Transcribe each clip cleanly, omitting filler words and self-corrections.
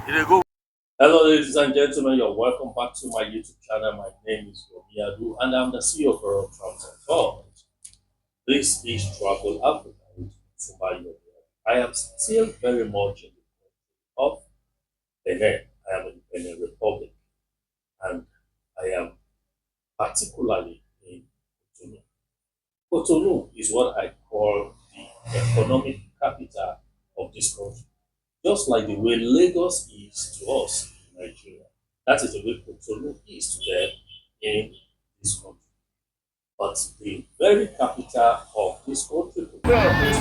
Hello, ladies and gentlemen. You're welcome back to my YouTube channel. My name is Yomiadu, and I'm the CEO of Royal Travels and Tours. This is Travel Africa with Sumba Yomiadu. I am still very much in the country of Benin. I am in Benin Republic, and I am particularly in Cotonou. Cotonou is what I call the economic capital of this country, just like the way Lagos is to us in Nigeria. That is the way Cotonou is to them in this country. But the very capital of this country, Cotonou, is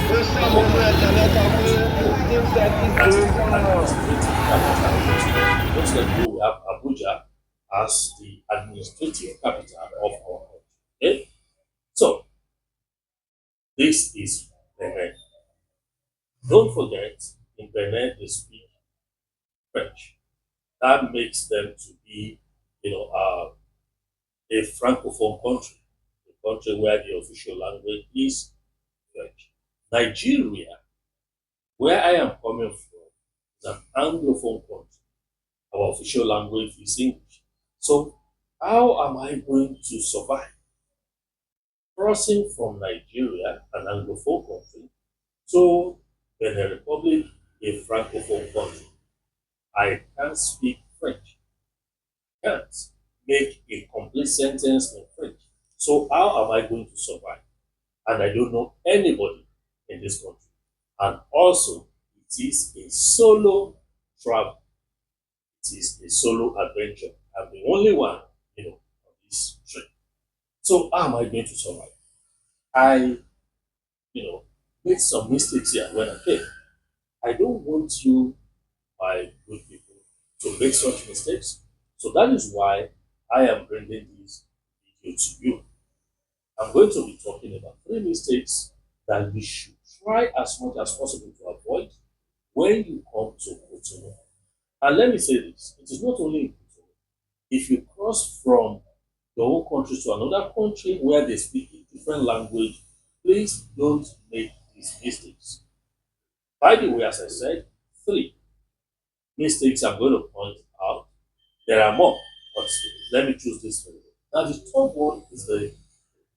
that is the administrative capital. Just like we have Abuja as the administrative capital of our country. Okay? So this is Benin. Don't forget, in Benin they speak French. That makes them to be, a francophone country, a country where the official language is French. Nigeria, where I am coming from, is an anglophone country. Our official language is English. So, how am I going to survive? Crossing from Nigeria, an anglophone country, to Benin Republic, a francophone country. I can't speak French. I can't make a complete sentence in French. So, how am I going to survive? And I don't know anybody in this country. And also, it is a solo travel. It is a solo adventure. I'm the only one, on this trip. So how am I going to survive? I, you know, made some mistakes here when I came. I don't want you, my good people, to make such mistakes. So that is why I am bringing this video to you. I'm going to be talking about three mistakes that we should try as much as possible to avoid when you come to Cotonou. And let me say this, it is not only in Cotonou. If you cross from your own country to another country where they speak a different language, please don't make these mistakes. By the way, as I said, three mistakes I'm going to point out. There are more, but let me choose this one. Now, the third one is the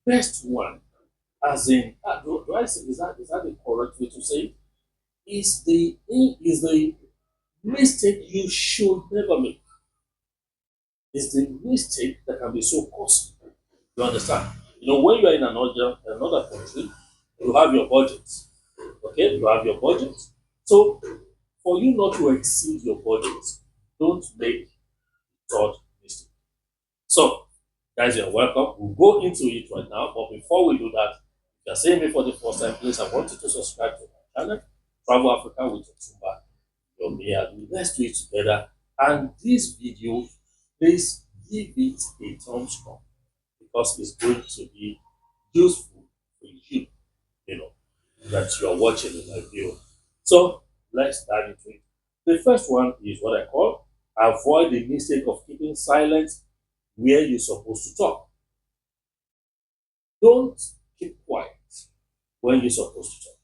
best one, as in, do I say, is that the correct way to say it? Is the mistake you should never make. Is the mistake that can be so costly. You understand? When you are in another country, you have your budget. Okay, you have your budget. So for you not to exceed your budget, don't make third mistake. So, guys, you're welcome. We'll go into it right now. But before we do that, if you're seeing me for the first time, please, I want you to subscribe to my channel, Travel Africa with Otumba Yomiya. Let's do it together. And this video, please give it a thumbs up because it's going to be useful for you, you know, that you are watching my video. So let's dive into it. The first one is what I call avoid the mistake of keeping silent where you're supposed to talk. Don't keep quiet when you're supposed to talk.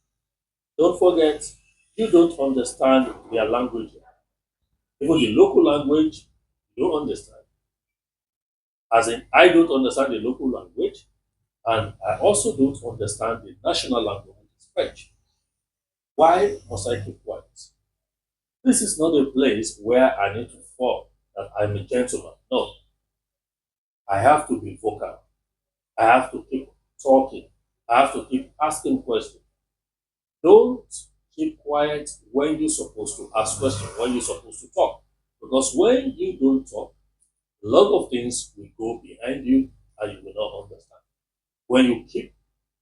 Don't forget, you don't understand their language. Even the local language, you don't understand. As in, I don't understand the local language, and I also don't understand the national language, which is French. Why must I keep quiet? This is not a place where I need to fall that I'm a gentleman. No, I have to be vocal. I have to keep talking. I have to keep asking questions. Don't keep quiet when you're supposed to ask questions, when you're supposed to talk. Because when you don't talk, a lot of things will go behind you and you will not understand. When you keep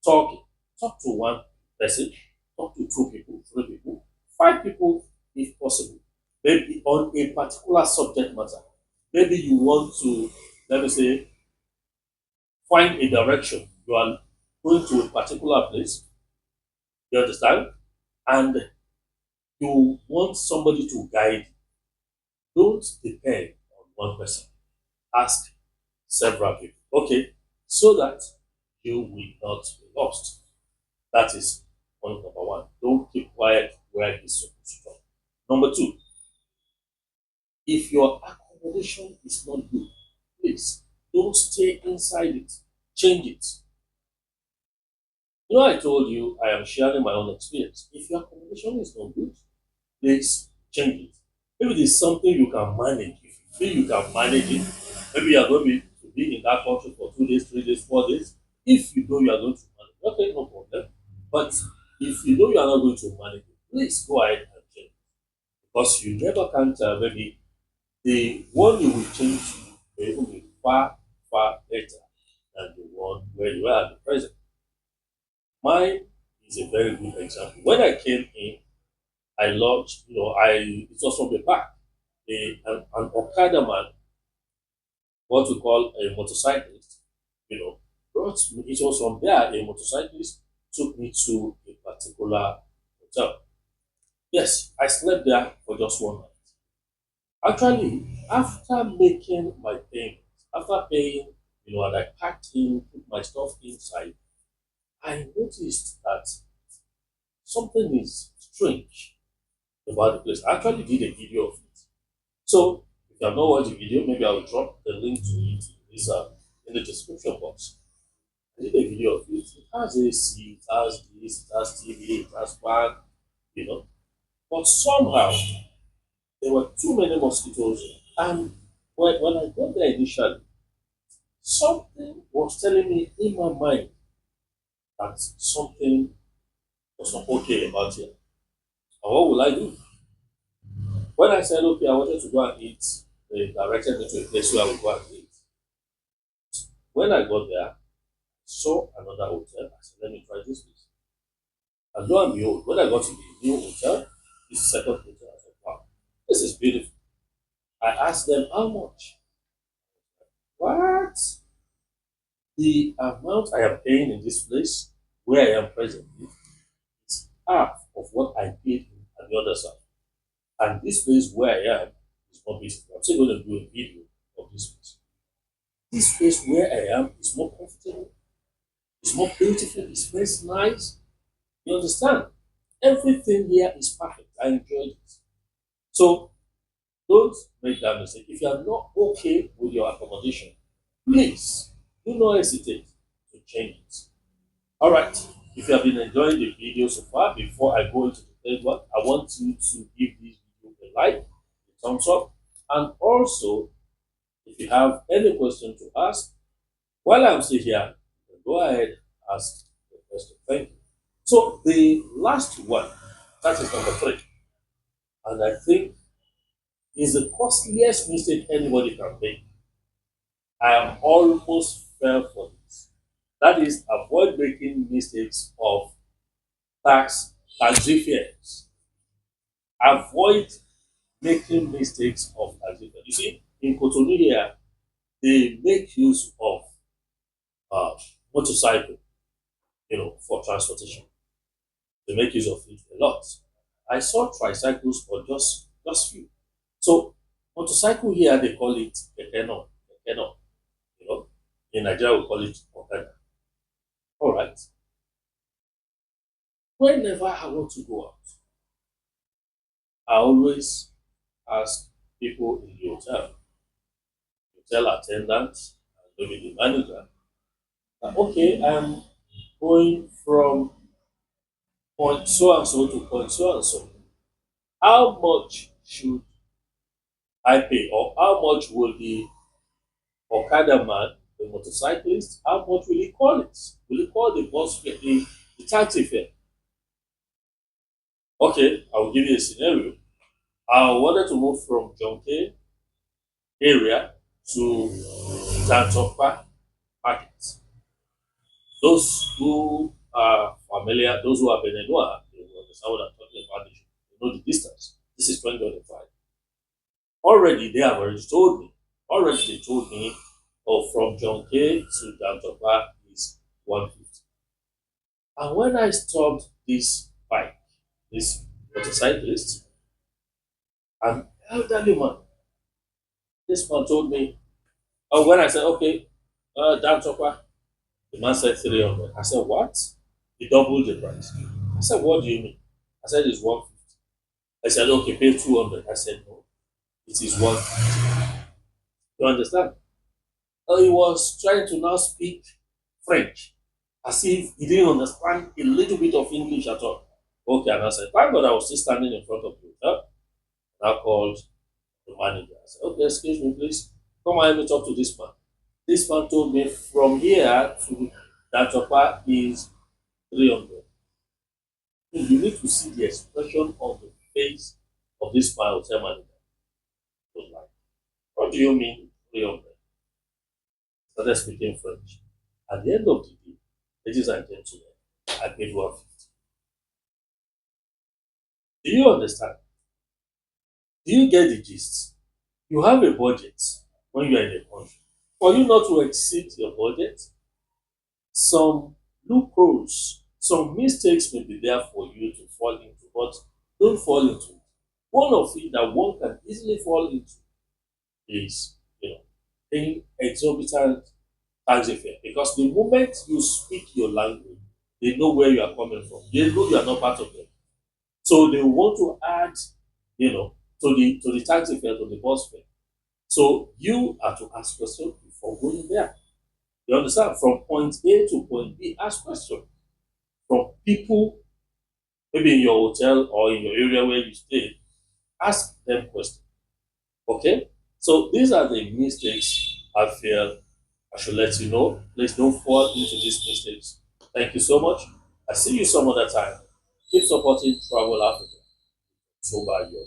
talking, talk to one person, talk to two people, three people, five people if possible. Maybe on a particular subject matter. Maybe you want to, let me say, find a direction. You are going to a particular place, you understand? And you want somebody to guide you. Don't depend on one person. Ask several people. Okay, so that you will not be lost. That is point number one. Don't keep quiet where you're supposed to talk. Number two, If your accommodation is not good, please don't stay inside it. Change it. You know, I told you I am sharing my own experience. If your accommodation is not good, please change it. Maybe there's something you can manage. If you feel you can manage it, maybe you are going to be in that country for 2 days, 3 days, 4 days. If you know you are going to manage, okay, no problem. But if you know you are not going to manage it, please go ahead and change. Because you never can tell, maybe the one you will change may even be far, far better than the one where you are at the present. Mine is a very good example. When I came in, I launched, it was from the back. An Okada man, what we call a motorcyclist, brought me, it was from there, a motorcyclist took me to a particular hotel. Yes, I slept there for just one night. Actually, after making my payment, after paying, and I packed in, put my stuff inside, I noticed that something is strange about the place. I actually did a video of it. So, if you have not watched the video, maybe I will drop the link to it in the description box. I did a video of it. It has AC, it has this, it has TV, it has fan, you know. But somehow, there were too many mosquitoes. And when I got there initially, something was telling me in my mind that something was not okay about it. And what will I do? When I said, okay, I wanted to go and eat, they directed me to a place where I would go and eat. When I got there, saw another hotel. I said, let me try this place. And lo and behold, when I got to the new hotel, this second hotel, I said, wow, this is beautiful. I asked them how much. What? The amount I am paying in this place where I am presently is half of what I paid at the other side. And this place where I am is more beautiful. I'm still going to do a video of this place. This place where I am is more comfortable, it's more beautiful, it smells nice. You understand? Everything here is perfect. I enjoyed it. So don't make that mistake. If you are not okay with your accommodation, please do not hesitate to change it. All right. If you have been enjoying the video so far, before I go into the third one, I want you to give this video a like, a thumbs up, and also if you have any question to ask while I'm still here, go ahead and ask the question. Thank you. So the last one, that is number three, and I think is the costliest mistake anybody can make. I am almost fell for this. That is avoid making mistakes of taxi fares. Avoid making mistakes of taxi fares. You see, in Cotonou here, they make use of uh, motorcycle, for transportation. They make use of it a lot. I saw tricycles for just few. So motorcycle here they call it Kekeno. Kekeno, you know. In Nigeria we call it Okada. All right. Whenever I want to go out, I always ask people in the hotel attendant, and maybe the manager, that, okay, I'm going from point so and so to point so and so. How much should I pay, or how much will the Okada man, the motorcyclist, how much will he call it? Will he call the bus fare, the taxi fare? Okay, I will give you a scenario. I wanted to move from Jonke area to Tantokpa market. Those who are familiar, those who are Benenoa, they will understand what I'm talking about. They know the distance. This is 2025. Already, they have already told me. Already, they told me, oh, from Jonke to Tantokpa is 150. And when I stopped this bike, this motorcyclist, an elderly man, this man told me, oh, when I said, okay, down Chopper, the man said 300. I said, what? He doubled the price. I said, what do you mean? I said, it's 150. I said, okay, pay 200. I said, no. It is one. You understand? He was trying to now speak French as if he didn't understand a little bit of English at all. Okay, and I said, thank God I was still standing in front of the hotel. And I called the manager. I said, okay, excuse me, please. Come and let me talk to this man. This man told me from here to that is 300. You need to see the expression of the face of this my hotel manager. He was like, what do you mean 300? Started speaking French. At the end of the day, ladies and gentlemen, I paid 150. Do you understand? Do you get the gist? You have a budget when you are in a country. For you not to exceed your budget, some loopholes, some mistakes may be there for you to fall into, but don't fall into it. One of it that one can easily fall into is, paying exorbitant taxi fare. Because the moment you speak your language, they know where you are coming from. They know you are not part of them. So they want to add, to the taxi fare, to the bus fare. So you have to ask questions before going there. You understand? From point A to point B, ask questions from people, maybe in your hotel or in your area where you stay. Ask them questions. Okay? So these are the mistakes I feel I should let you know. Please don't fall into these mistakes. Thank you so much. I see you some other time. Keep supporting Travel Africa. So bye, you.